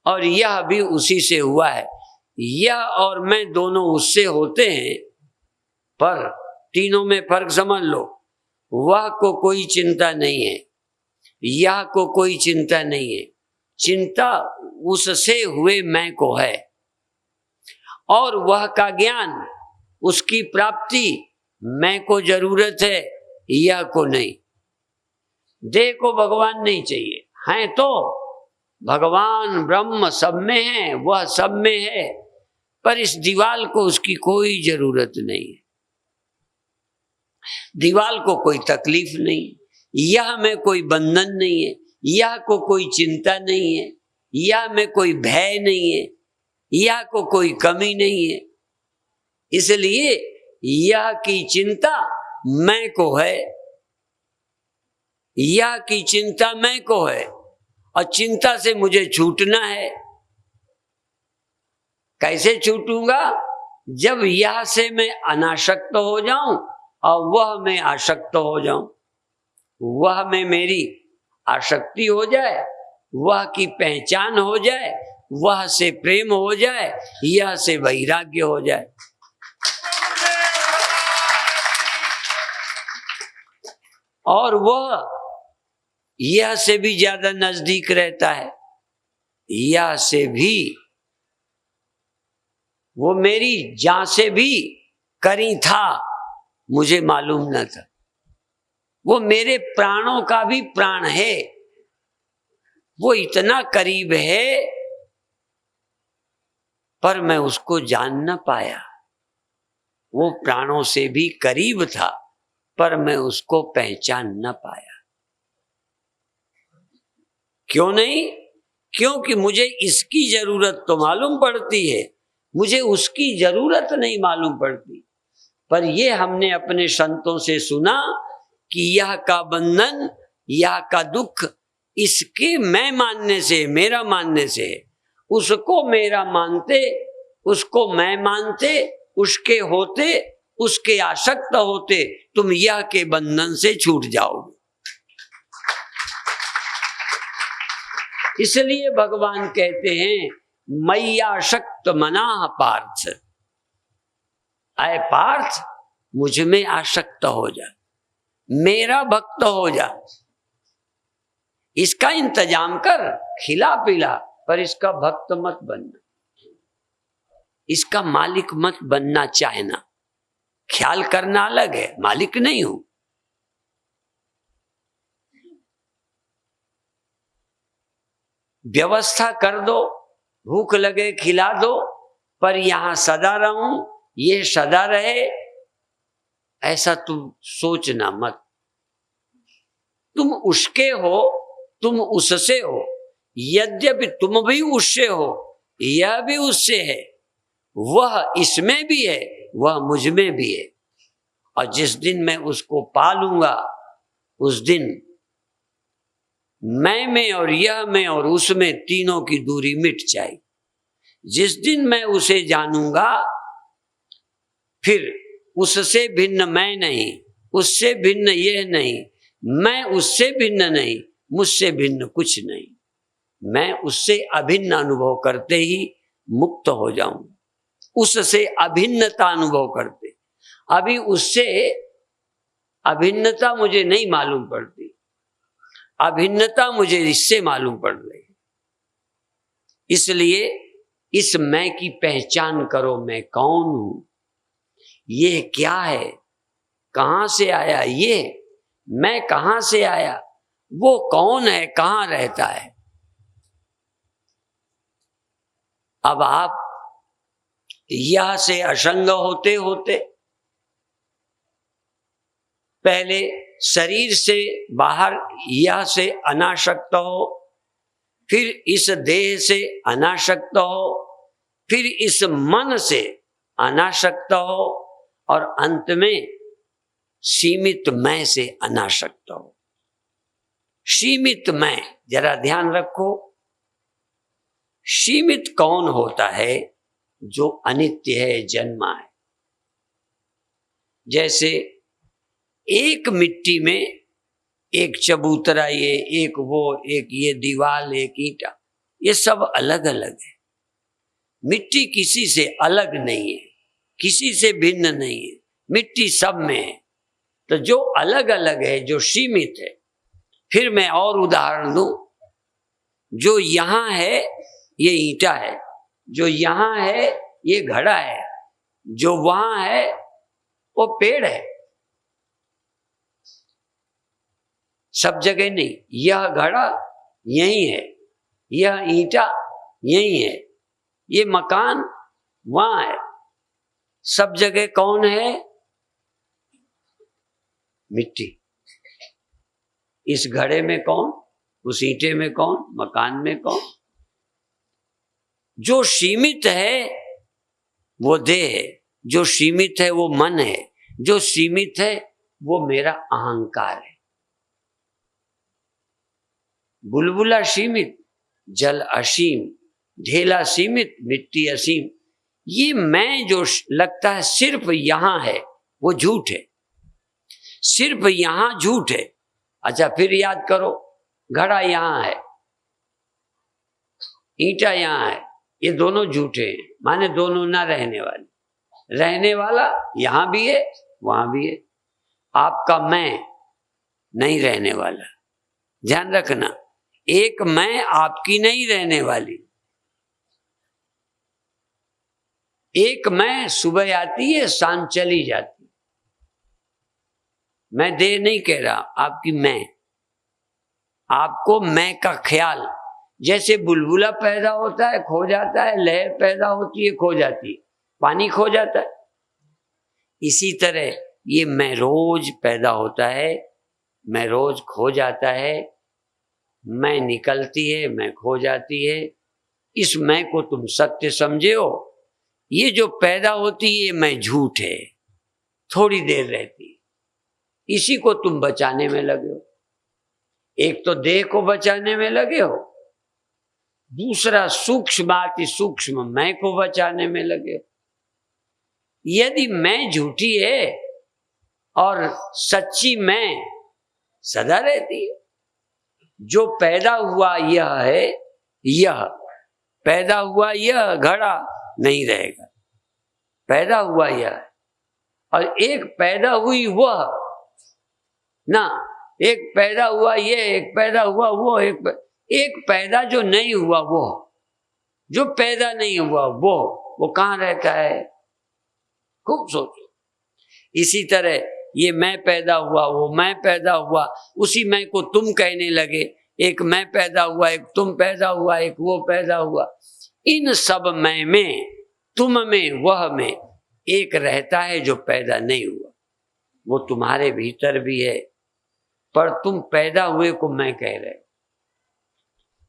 और यह भी उसी से हुआ है। यह और मैं दोनों उससे होते हैं, पर तीनों में फर्क समझ लो। वह को कोई चिंता नहीं है, यह को कोई चिंता नहीं है, चिंता उससे हुए मैं को है। और वह का ज्ञान, उसकी प्राप्ति मैं को जरूरत है, यह को नहीं। देह को भगवान नहीं चाहिए, हैं तो भगवान ब्रह्म सब में है, वह सब में है, पर इस दीवाल को उसकी कोई जरूरत नहीं है। दीवाल को कोई तकलीफ नहीं, यह में कोई बंधन नहीं है, यह को कोई चिंता नहीं है, यह में कोई भय नहीं है, यह को कोई कमी नहीं है। इसलिए यह की चिंता मैं को है, यह की चिंता मैं को है, और चिंता से मुझे छूटना है। कैसे छूटूंगा? जब यह से मैं अनासक्त हो जाऊं और वह में आसक्त हो जाऊं, वह में मेरी आसक्ति हो जाए, वह की पहचान हो जाए, वह से प्रेम हो जाए, यह से वैराग्य हो जाए। और वह यह से भी ज्यादा नजदीक रहता है, यह से भी, वो मेरी जान से भी करीं था, मुझे मालूम न था। वो मेरे प्राणों का भी प्राण है, वो इतना करीब है, पर मैं उसको जान न पाया। वो प्राणों से भी करीब था, पर मैं उसको पहचान न पाया। क्यों नहीं? क्योंकि मुझे इसकी जरूरत तो मालूम पड़ती है, मुझे उसकी जरूरत नहीं मालूम पड़ती। पर ये हमने अपने संतों से सुना कि यह का बंधन, यह का दुख इसके मैं मानने से, मेरा मानने से है। उसको मेरा मानते, उसको मैं मानते, उसके होते, उसके आसक्त होते, तुम यह के बंधन से छूट जाओगे। इसलिए भगवान कहते हैं, मय्यासक्त मनाः पार्थ, अय पार्थ मुझ में आसक्त हो जा, मेरा भक्त हो जा। इसका इंतजाम कर, खिला पिला, पर इसका भक्त मत बनना, इसका मालिक मत बनना चाहना। ख्याल करना अलग है, मालिक नहीं हूं। व्यवस्था कर दो, भूख लगे खिला दो, पर यहां सदा रहूं, ये सदा रहे, ऐसा तुम सोचना मत। तुम उसके हो, तुम उससे हो, यद्यपि तुम भी उससे हो, यह भी उससे है, वह इसमें भी है, वह मुझ में भी है। और जिस दिन मैं उसको पालूंगा, उस दिन मैं में और यह में और उसमें तीनों की दूरी मिट जाएगी। जिस दिन मैं उसे जानूंगा, फिर उससे भिन्न मैं नहीं, उससे भिन्न यह नहीं, मैं उससे भिन्न नहीं, मुझसे भिन्न कुछ नहीं। मैं उससे अभिन्न अनुभव करते ही मुक्त हो जाऊं, उससे अभिन्नता अनुभव करते। अभी उससे अभिन्नता मुझे नहीं मालूम पड़ती, अभिन्नता मुझे इससे मालूम पड़ रही। इसलिए इस मैं की पहचान करो, मैं कौन हूं, ये क्या है, कहां से आया, ये मैं कहां से आया, वो कौन है, कहां रहता है। अब आप यह से असंग होते होते पहले शरीर से बाहर यह से अनासक्त हो, फिर इस देह से अनासक्त हो, फिर इस मन से अनासक्त हो, और अंत में सीमित मैं से अनासक्त हो। सीमित मैं, जरा ध्यान रखो, सीमित कौन होता है? जो अनित्य है, जन्मा है। जैसे एक मिट्टी में एक चबूतरा, ये एक वो, एक ये दीवार, एक ईंटा, ये सब अलग अलग है। मिट्टी किसी से अलग नहीं है, किसी से भिन्न नहीं है, मिट्टी सब में है। तो जो अलग अलग है, जो सीमित है, फिर मैं और उदाहरण दूं, जो यहां है ये ईंटा है, जो यहां है ये घड़ा है, जो वहां है वो पेड़ है। सब जगह नहीं, यह घड़ा यही है, यह ईंटा यही है, ये मकान वहां है। सब जगह कौन है? मिट्टी। इस घड़े में कौन, उस ईंटे में कौन, मकान में कौन? जो सीमित है वो देह है, जो सीमित है वो मन है, जो सीमित है वो मेरा अहंकार है। बुलबुला सीमित, जल असीम, ढेला सीमित, मिट्टी असीम। ये मैं जो लगता है सिर्फ यहां है, वो झूठ है, सिर्फ यहां झूठ है। अच्छा, फिर याद करो, घड़ा यहां है, ईंटा यहां है, ये दोनों झूठे हैं, माने दोनों ना रहने वाले। रहने वाला यहां भी है, वहां भी है। आपका मैं नहीं रहने वाला, ध्यान रखना। एक मैं आपकी नहीं रहने वाली। एक मैं सुबह आती है, शाम चली जाती। मैं देह नहीं कह रहा, आपकी मैं। आपको मैं का ख्याल, जैसे बुलबुला पैदा होता है, खो जाता है, लहर पैदा होती है, खो जाती है, पानी खो जाता है, इसी तरह ये मैं रोज पैदा होता है, मैं रोज खो जाता है, मैं निकलती है, मैं खो जाती है। इस मैं को तुम सत्य समझे हो। ये जो पैदा होती है मैं झूठ है, थोड़ी देर रहती है, इसी को तुम बचाने में लगे हो। एक तो देह को बचाने में लगे हो, दूसरा सूक्ष्म अति सूक्ष्म मैं को बचाने में लगे हो। यदि मैं झूठी है और सच्ची मैं सदा रहती है, जो पैदा हुआ यह है, यह पैदा हुआ यह घड़ा नहीं रहेगा, पैदा हुआ यह है। और एक पैदा हुई वह ना, एक पैदा हुआ ये, एक पैदा हुआ वो, एक पैदा जो नहीं हुआ वो, जो पैदा नहीं हुआ वो कहां रहता है? खूब सोचो। इसी तरह ये मैं पैदा हुआ, वो मैं पैदा हुआ, उसी मैं को तुम कहने लगे। एक मैं पैदा हुआ, एक तुम पैदा हुआ, एक वो पैदा हुआ। इन सब मैं में, तुम में, वह में एक रहता है जो पैदा नहीं हुआ। वो तुम्हारे भीतर भी है, पर तुम पैदा हुए को मैं कह रहे हो,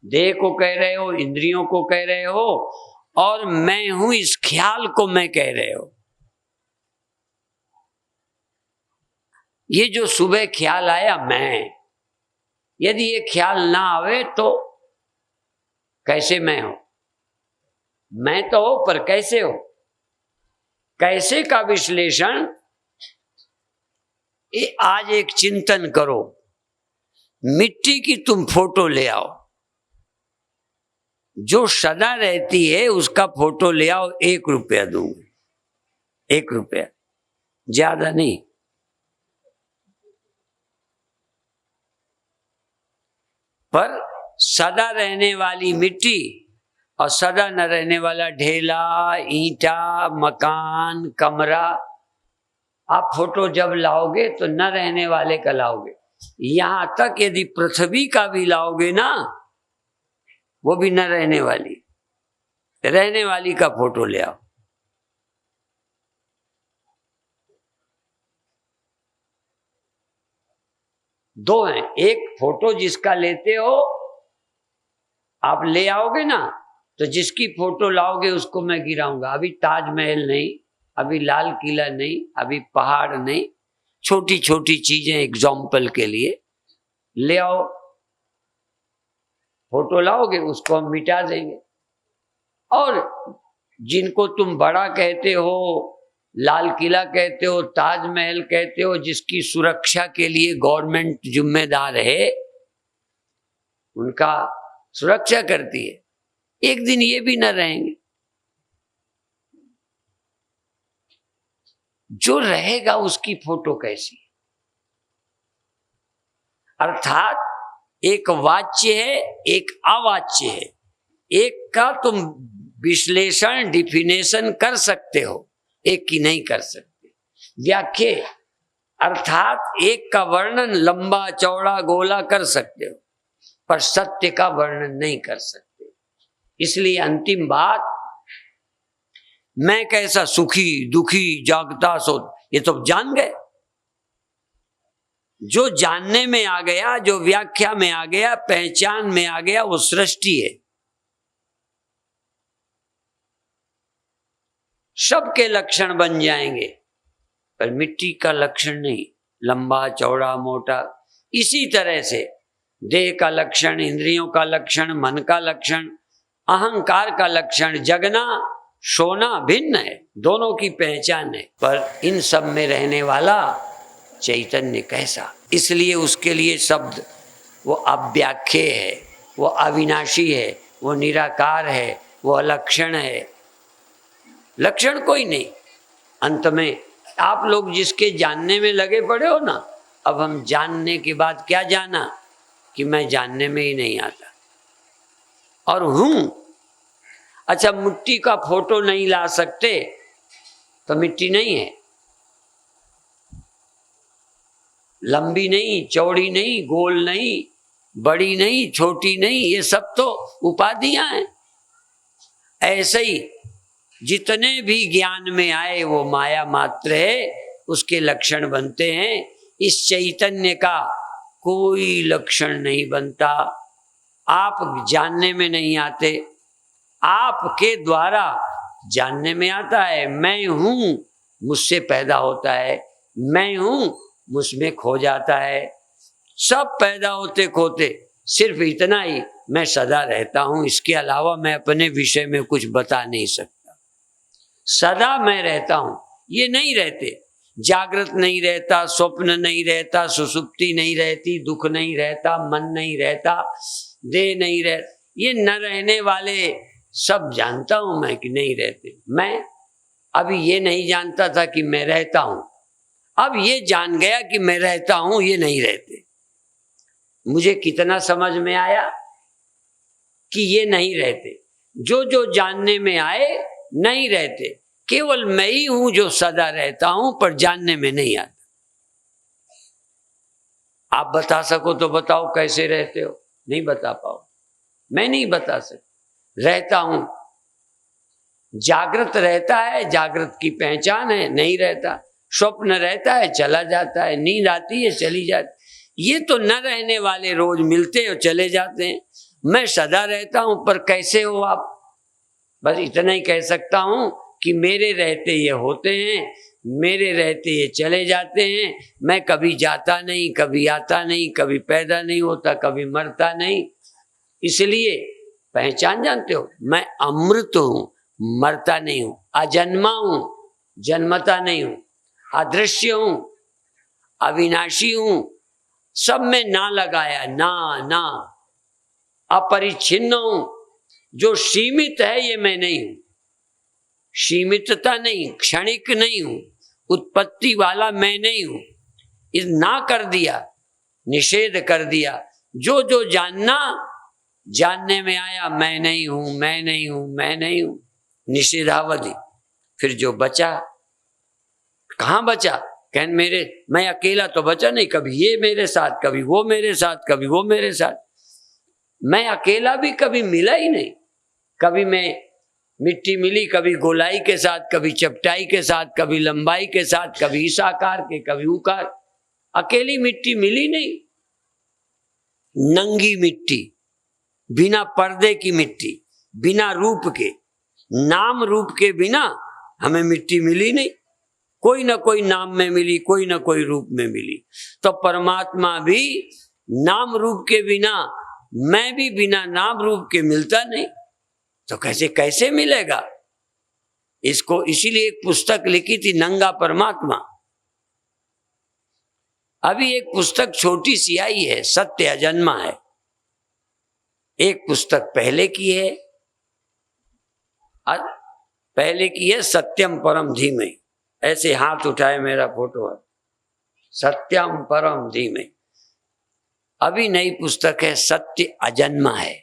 देह को कह रहे हो, इंद्रियों को कह रहे हो, और मैं हूं इस ख्याल को मैं कह रहे हो। ये जो सुबह ख्याल आया मैं, यदि ये ख्याल ना आवे तो कैसे मैं हो, मैं तो हो पर कैसे हो, कैसे का विश्लेषण आज एक चिंतन करो। मिट्टी की तुम फोटो ले आओ, जो सदा रहती है उसका फोटो ले आओ, 1 रुपया दूंगा, 1 रुपया, ज्यादा नहीं। पर सदा रहने वाली मिट्टी और सदा न रहने वाला ढेला, ईंटा, मकान, कमरा, आप फोटो जब लाओगे तो न रहने वाले का लाओगे। यहां तक यदि पृथ्वी का भी लाओगे ना, वो भी न रहने वाली, रहने वाली का फोटो ले आओ। दो हैं, एक फोटो जिसका लेते हो आप ले आओगे ना, तो जिसकी फोटो लाओगे उसको मैं गिराऊंगा। अभी ताजमहल नहीं, अभी लाल किला नहीं, अभी पहाड़ नहीं, छोटी छोटी चीजें एग्जाम्पल के लिए ले आओ, फोटो लाओगे उसको हम मिटा देंगे। और जिनको तुम बड़ा कहते हो, लाल किला कहते हो, ताजमहल कहते हो, जिसकी सुरक्षा के लिए गवर्नमेंट जिम्मेदार है, उनका सुरक्षा करती है, एक दिन ये भी न रहेंगे। जो रहेगा उसकी फोटो कैसी? अर्थात एक वाच्य है, एक अवाच्य है। एक का तुम विश्लेषण, डिफिनेशन कर सकते हो, एक की नहीं कर सकते। व्याख्या अर्थात एक का वर्णन लंबा चौड़ा गोला कर सकते हो, पर सत्य का वर्णन नहीं कर सकते। इसलिए अंतिम बात, मैं कैसा सुखी दुखी जागता सो, ये तो जान गए। जो जानने में आ गया, जो व्याख्या में आ गया, पहचान में आ गया, वो सृष्टि है। सबके लक्षण बन जाएंगे, पर मिट्टी का लक्षण नहीं, लंबा चौड़ा मोटा। इसी तरह से देह का लक्षण, इंद्रियों का लक्षण, मन का लक्षण, अहंकार का लक्षण, जगना सोना भिन्न है, दोनों की पहचान है, पर इन सब में रहने वाला चैतन्य कैसा? इसलिए उसके लिए शब्द वो अव्याख्य है, वो अविनाशी है, वो निराकार है, वो अलक्षण है। लक्षण कोई नहीं। अंत में आप लोग जिसके जानने में लगे पड़े हो ना, अब हम जानने के बाद क्या जाना कि मैं जानने में ही नहीं आता और हूं। अच्छा, मिट्टी का फोटो नहीं ला सकते तो मिट्टी नहीं है, लंबी नहीं, चौड़ी नहीं, गोल नहीं, बड़ी नहीं, छोटी नहीं, ये सब तो उपाधियां हैं। ऐसे ही जितने भी ज्ञान में आए वो माया मात्र है, उसके लक्षण बनते हैं। इस चैतन्य का कोई लक्षण नहीं बनता। आप जानने में नहीं आते, आपके द्वारा जानने में आता है। मैं हूं, मुझसे पैदा होता है, मैं हूं, मुझमें खो जाता है। सब पैदा होते खोते, सिर्फ इतना ही मैं सदा रहता हूं। इसके अलावा मैं अपने विषय में कुछ बता नहीं सकता। सदा मैं रहता हूं, ये नहीं रहते। जागृत नहीं रहता, स्वप्न नहीं रहता, सुसुप्ति नहीं रहती, दुख नहीं रहता, मन नहीं रहता, देह नहीं रहता। ये न रहने वाले सब जानता हूं मैं कि नहीं रहते। मैं अभी ये नहीं जानता था कि मैं रहता हूं, अब ये जान गया कि मैं रहता हूं, ये नहीं रहते। मुझे कितना समझ में आया कि ये नहीं रहते। जो जो जानने में आए नहीं रहते, केवल मैं ही हूं जो सदा रहता हूं, पर जानने में नहीं आता। आप बता सको तो बताओ कैसे रहते हो, नहीं बता पाओ। मैं नहीं बता सकता। रहता हूं, जागृत रहता है, जागृत की पहचान है, नहीं रहता। स्वप्न रहता है, चला जाता है, नींद आती है, चली जाती। ये तो न रहने वाले रोज मिलते और चले जाते हैं। मैं सदा रहता हूं, पर कैसे हो आप? बस इतना ही कह सकता हूं कि मेरे रहते ये होते हैं, मेरे रहते ये चले जाते हैं, मैं कभी जाता नहीं, कभी आता नहीं, कभी पैदा नहीं होता, कभी मरता नहीं। इसलिए पहचान जानते हो, मैं अमृत हूं, मरता नहीं हूं, अजन्मा हूं, जन्मता नहीं हूं, अदृश्य हूं, अविनाशी हूं, सब में ना लगाया, ना अपरिच्छिन्न हूं। जो सीमित है ये मैं नहीं हूं, सीमितता नहीं, क्षणिक नहीं हूं, उत्पत्ति वाला मैं नहीं हूं। इस ना कर दिया, निषेध कर दिया। जो जो जानने में आया, मैं नहीं हूं, मैं नहीं हूं, मैं नहीं हूं, निषेधावधि। फिर जो बचा, कहां बचा? मैं अकेला तो बचा नहीं, कभी ये मेरे साथ, कभी वो मेरे साथ, कभी वो मेरे साथ। मैं अकेला भी कभी मिला ही नहीं। कभी मैं मिट्टी मिली, कभी गोलाई के साथ, कभी चपटाई के साथ, कभी लंबाई के साथ, कभी इस आकार के, कभी उकार। अकेली मिट्टी मिली नहीं। नंगी मिट्टी, बिना पर्दे की मिट्टी, बिना रूप के, नाम रूप के बिना हमें मिट्टी मिली नहीं। कोई ना कोई नाम में मिली, कोई ना कोई रूप में मिली। तो परमात्मा भी नाम रूप के बिना, मैं भी बिना नाम रूप के मिलता नहीं। तो कैसे मिलेगा? इसको इसीलिए एक पुस्तक लिखी थी, नंगा परमात्मा। अभी एक पुस्तक छोटी सी आई है, सत्य अजन्मा है। एक पुस्तक पहले की है, सत्यम परम धीमे। ऐसे हाथ उठाए, मेरा फोटो है, सत्यम परम धीमे। अभी नई पुस्तक है, सत्य अजन्मा है।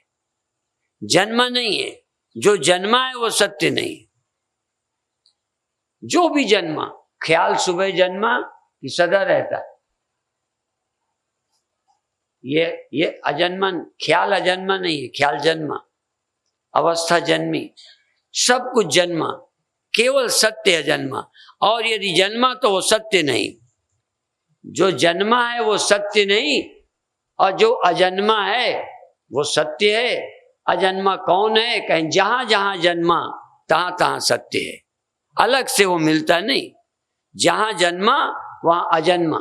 जन्मा नहीं है, जो जन्मा है वो सत्य नहीं है। जो भी जन्मा, ख्याल सुबह जन्मा कि सदा रहता है, ये अजन्मा, ख्याल अजन्मा नहीं है, ख्याल जन्मा, अवस्था जन्मी, सब कुछ जन्मा, केवल सत्य अजन्मा। और यदि जन्मा तो वो सत्य नहीं। जो जन्मा है वो सत्य नहीं, और जो अजन्मा है वो सत्य है। अजन्मा कौन है? कहीं जहां जहां जन्मा तहां तहां सत्य है, अलग से वो मिलता नहीं। जहां जन्मा वहां अजन्मा,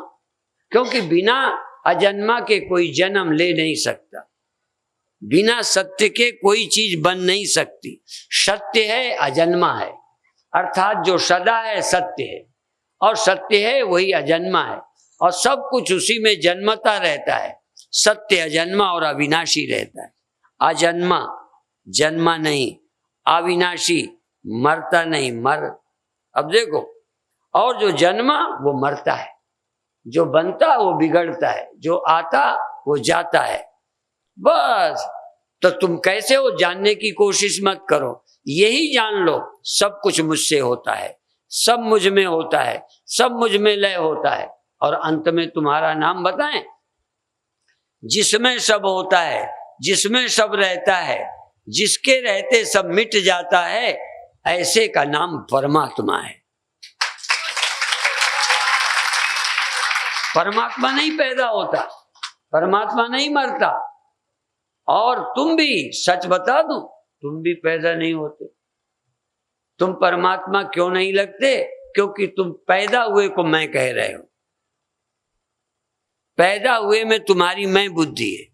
क्योंकि बिना अजन्मा के कोई जन्म ले नहीं सकता, बिना सत्य के कोई चीज बन नहीं सकती। सत्य है, अजन्मा है, अर्थात जो सदा है सत्य है, और सत्य है वही अजन्मा है, और सब कुछ उसी में जन्मता रहता है। सत्य अजन्मा और अविनाशी रहता है। अजन्मा जन्मा नहीं, अविनाशी मरता नहीं, अब देखो, और जो जन्मा वो मरता है, जो बनता वो बिगड़ता है, जो आता वो जाता है। बस, तो तुम कैसे हो जानने की कोशिश मत करो, यही जान लो सब कुछ मुझसे होता है, सब मुझ में होता है, सब मुझ में लय होता है। और अंत में तुम्हारा नाम बताएं, जिसमें सब होता है, जिसमें सब रहता है, जिसके रहते सब मिट जाता है, ऐसे का नाम परमात्मा है। परमात्मा नहीं पैदा होता, परमात्मा नहीं मरता। और तुम भी, सच बता दूं, तुम भी पैदा नहीं होते। तुम परमात्मा क्यों नहीं लगते? क्योंकि तुम पैदा हुए को मैं कह रहे हो। पैदा हुए में तुम्हारी मैं बुद्धि है।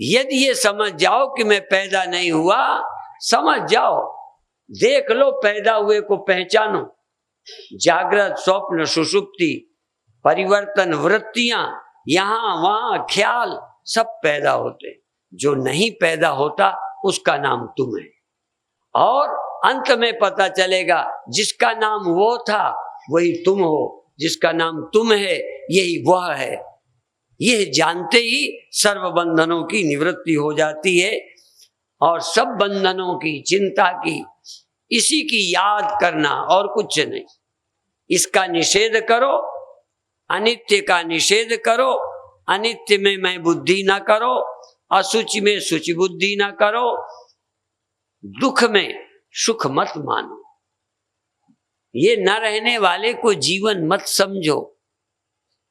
यदि ये समझ जाओ कि मैं पैदा नहीं हुआ, समझ जाओ, देख लो, पैदा हुए को पहचानो। जागृत, स्वप्न, सुषुप्ति, परिवर्तन, वृत्तियां, यहां वहां ख्याल, सब पैदा होते। जो नहीं पैदा होता उसका नाम तुम है। और अंत में पता चलेगा, जिसका नाम वो था वही तुम हो, जिसका नाम तुम है यही वह है। यह जानते ही सर्व बंधनों की निवृत्ति हो जाती है, और सब बंधनों की, चिंता की, इसी की याद करना और कुछ नहीं। इसका निषेध करो, अनित्य का निषेध करो, अनित्य में मैं बुद्धि ना करो, असुचि में सुचि बुद्धि ना करो, दुख में सुख मत मानो। ये न रहने वाले को जीवन मत समझो,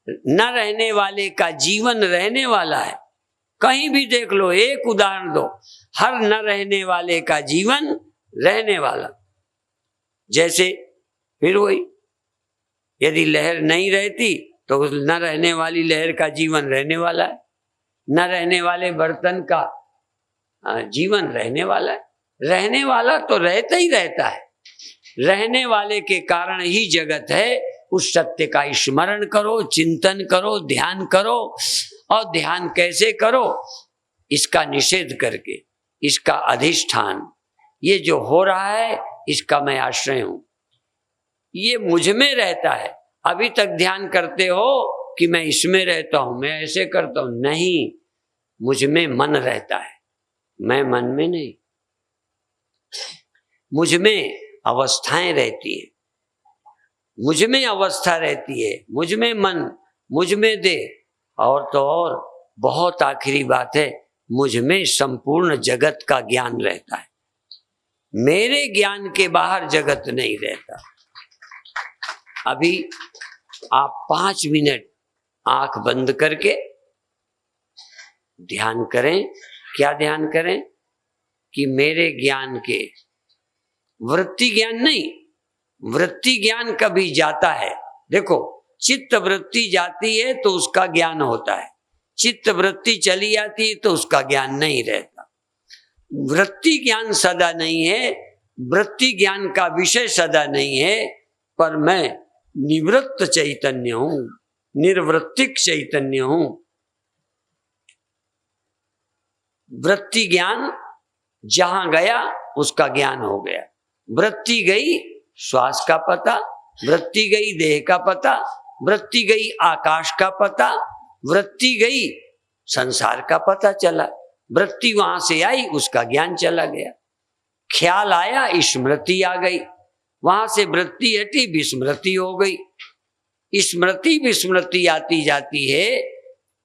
न रहने वाले का जीवन रहने वाला है। कहीं भी देख लो, एक उदाहरण दो, हर न रहने वाले का जीवन रहने वाला। जैसे फिर वही यदि लहर नहीं रहती तो न रहने वाली लहर का जीवन रहने वाला है, न रहने वाले बर्तन का जीवन रहने वाला है। रहने वाला तो रहता ही रहता है, रहने वाले के कारण ही जगत है। उस सत्य का स्मरण करो, चिंतन करो, ध्यान करो। और ध्यान कैसे करो? इसका निषेध करके, इसका अधिष्ठान, ये जो हो रहा है इसका मैं आश्रय हूं, ये मुझ में रहता है। अभी तक ध्यान करते हो कि मैं इसमें रहता हूं, मैं ऐसे करता हूं, नहीं, मुझ में मन रहता है, मैं मन में नहीं। मुझ में अवस्थाएं रहती है, मुझ में अवस्था रहती है, मुझ में मन, मुझ में देह, और तो और बहुत आखिरी बात है, मुझ में संपूर्ण जगत का ज्ञान रहता है। मेरे ज्ञान के बाहर जगत नहीं रहता। अभी आप 5 मिनट आंख बंद करके ध्यान करें। क्या ध्यान करें? कि मेरे ज्ञान के, वृत्ति ज्ञान नहीं, वृत्ति ज्ञान कभी जाता है। देखो, चित्त वृत्ति जाती है तो उसका ज्ञान होता है, चित्त वृत्ति चली जाती है तो उसका ज्ञान नहीं रहता। वृत्ति ज्ञान सदा नहीं है, वृत्ति ज्ञान का विषय सदा नहीं है, पर मैं निवृत्त चैतन्य हूं, निर्वृत्तिक चैतन्य हूं। वृत्ति ज्ञान जहां गया उसका ज्ञान हो गया। वृत्ति गई श्वास का पता, वृत्ति गई देह का पता, वृत्ति गई आकाश का पता, वृत्ति गई संसार का पता चला। वृत्ति वहां से आई, उसका ज्ञान चला गया। ख्याल आया, स्मृति आ गई, वहां से वृत्ति हटी, विस्मृति हो गई। स्मृति विस्मृति आती जाती है,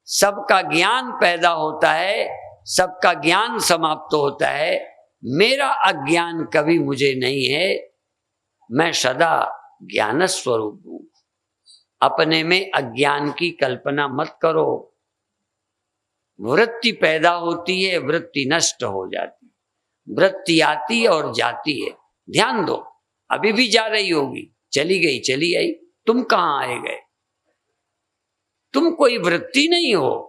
सबका ज्ञान पैदा होता है, सबका ज्ञान समाप्त होता है। मेरा अज्ञान कभी मुझे नहीं है, मैं सदा ज्ञान स्वरूप हूं। अपने में अज्ञान की कल्पना मत करो। वृत्ति पैदा होती है, वृत्ति नष्ट हो जाती है, वृत्ति आती है और जाती है। ध्यान दो, अभी भी जा रही होगी, चली गई चली आई, तुम कहां आए गए? तुम कोई वृत्ति नहीं हो।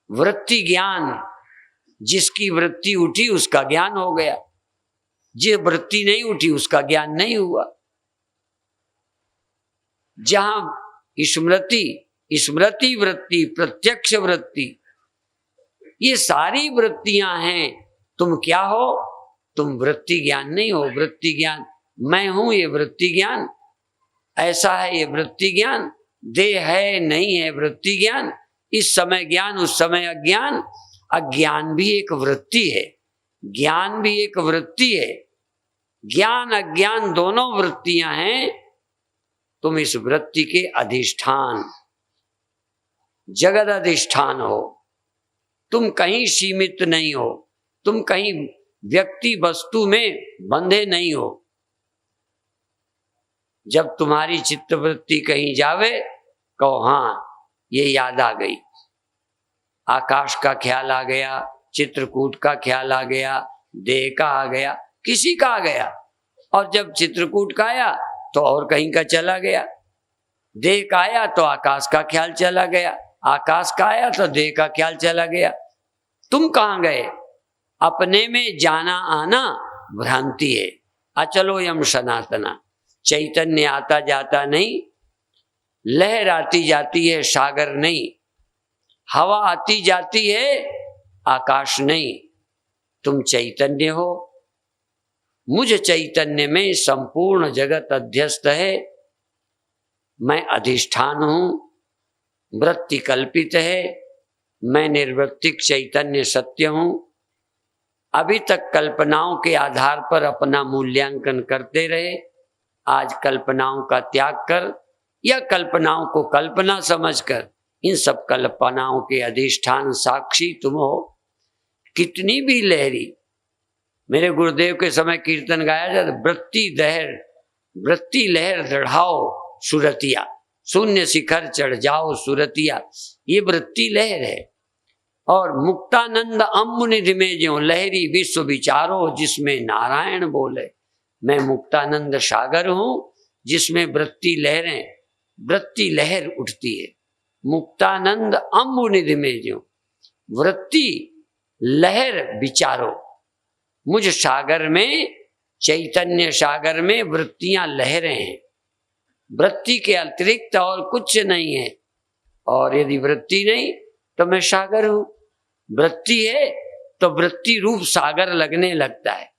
वृत्ति ज्ञान, जिसकी वृत्ति उठी उसका ज्ञान हो गया, जिस वृत्ति नहीं उठी उसका ज्ञान नहीं हुआ। जहां स्मृति, स्मृति वृत्ति, प्रत्यक्ष वृत्ति, ये सारी वृत्तियां हैं। तुम क्या हो? तुम वृत्ति ज्ञान नहीं हो। वृत्ति ज्ञान मैं हूं, ये वृत्ति ज्ञान, ऐसा है ये वृत्ति ज्ञान, देह है नहीं है वृत्ति ज्ञान, इस समय ज्ञान उस समय अज्ञान। अज्ञान भी एक वृत्ति है, ज्ञान भी एक वृत्ति है। ज्ञान अज्ञान दोनों वृत्तियां हैं। तुम इस वृत्ति के अधिष्ठान, जगत अधिष्ठान हो। तुम कहीं सीमित नहीं हो, तुम कहीं व्यक्ति वस्तु में बंधे नहीं हो। जब तुम्हारी चित्तवृत्ति कहीं जावे, कहो हाँ ये याद आ गई, आकाश का ख्याल आ गया, चित्रकूट का ख्याल आ गया, देह का आ गया, किसी का आ गया। और जब चित्रकूट का आया तो और कहीं का चला गया, देह का आया तो आकाश का ख्याल चला गया, आकाश का आया तो देह का ख्याल चला गया। तुम कहां गए? अपने में जाना आना भ्रांति है। अचलोयम सनातना, चैतन्य आता जाता नहीं, लहर आती जाती है सागर नहीं, हवा आती जाती है आकाश नहीं। तुम चैतन्य हो। मुझ चैतन्य में संपूर्ण जगत अध्यस्त है। मैं अधिष्ठान हूं। वृत्ति कल्पित है, मैं निर्वृत्तिक चैतन्य सत्य हूं। अभी तक कल्पनाओं के आधार पर अपना मूल्यांकन करते रहे। आज कल्पनाओं का त्याग कर, या कल्पनाओं को कल्पना समझकर, इन सब कल्पनाओं के अधिष्ठान साक्षी तुम हो। कितनी भी लहरी, मेरे गुरुदेव के समय कीर्तन गाया जाता, वृत्ति लहर दढ़ाओ सुरतिया, शून्य शिखर चढ़ जाओ सुरतिया। ये वृत्ति लहर है। और मुक्तानंद अम्बुनिधि में ज्यों लहरी विश्व विचारो, जिसमें नारायण बोले। मैं मुक्तानंद सागर हूं, जिसमें वृत्ति लहरें, वृत्ति लहर उठती है। मुक्तानंद अम्बु निधि में ज्यों वृत्ति लहर विचारो। मुझ सागर में, चैतन्य सागर में वृत्तियां लहरें हैं। वृत्ति के अतिरिक्त और कुछ नहीं है। और यदि वृत्ति नहीं तो मैं सागर हूं। वृत्ति है तो वृत्ति रूप सागर लगने लगता है,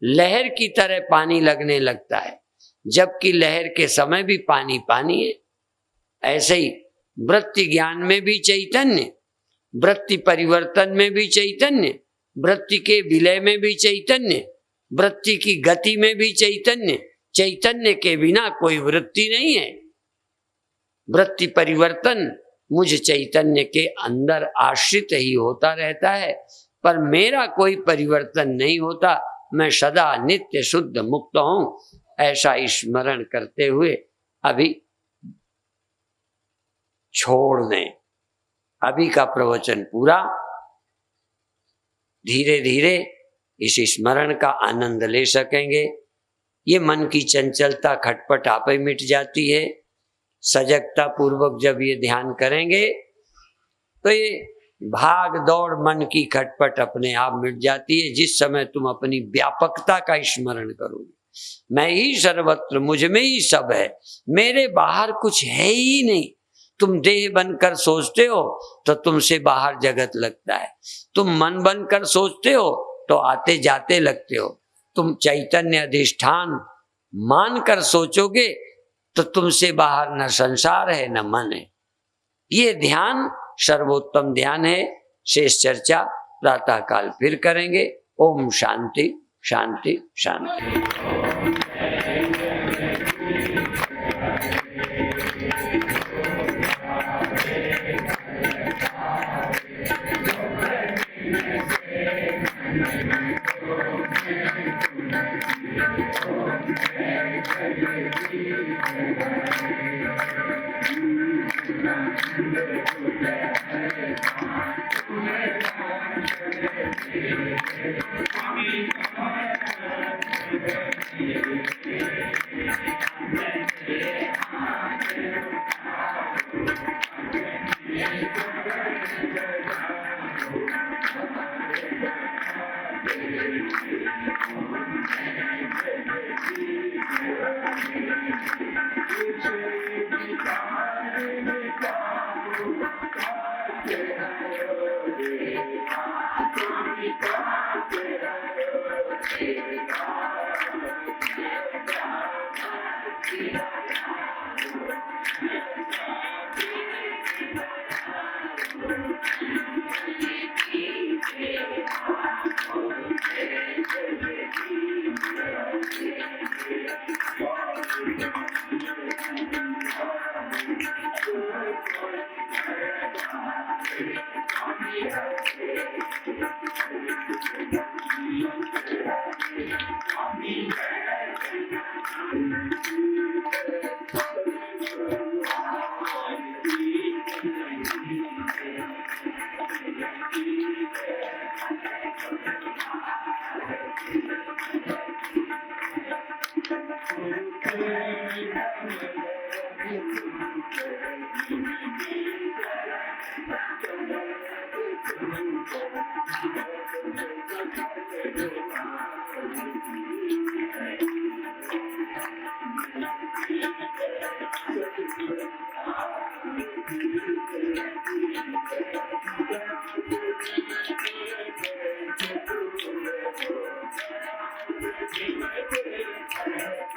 लहर की तरह पानी लगने लगता है, जबकि लहर के समय भी पानी पानी है। ऐसे ही वृत्ति ज्ञान में भी चैतन्य, वृत्ति परिवर्तन में भी चैतन्य, वृत्ति के विलय में भी चैतन्य, वृत्ति की गति में भी चैतन्य। चैतन्य के बिना कोई वृत्ति नहीं है। वृत्ति परिवर्तन मुझ चैतन्य के अंदर आश्रित ही होता रहता है, पर मेरा कोई परिवर्तन नहीं होता। मैं सदा नित्य शुद्ध मुक्त हूं। ऐसा स्मरण करते हुए अभी छोड़ दें। अभी का प्रवचन पूरा। धीरे धीरे इस स्मरण का आनंद ले सकेंगे। ये मन की चंचलता खटपट आप ही मिट जाती है। सजगता पूर्वक जब ये ध्यान करेंगे तो ये भाग दौड़ मन की खटपट अपने आप मिट जाती है। जिस समय तुम अपनी व्यापकता का स्मरण करोगे, मैं ही सर्वत्र, मुझ में ही सब है, मेरे बाहर कुछ है ही नहीं। तुम देह बनकर सोचते हो तो तुमसे बाहर जगत लगता है। तुम मन बनकर सोचते हो तो आते जाते लगते हो। तुम चैतन्य अधिष्ठान मानकर सोचोगे तो तुमसे बाहर न संसार है न मन है। ये ध्यान सर्वोत्तम ध्यान है। शेष चर्चा प्रातः काल फिर करेंगे। ओम शांति शांति शांति।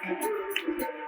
Thank you.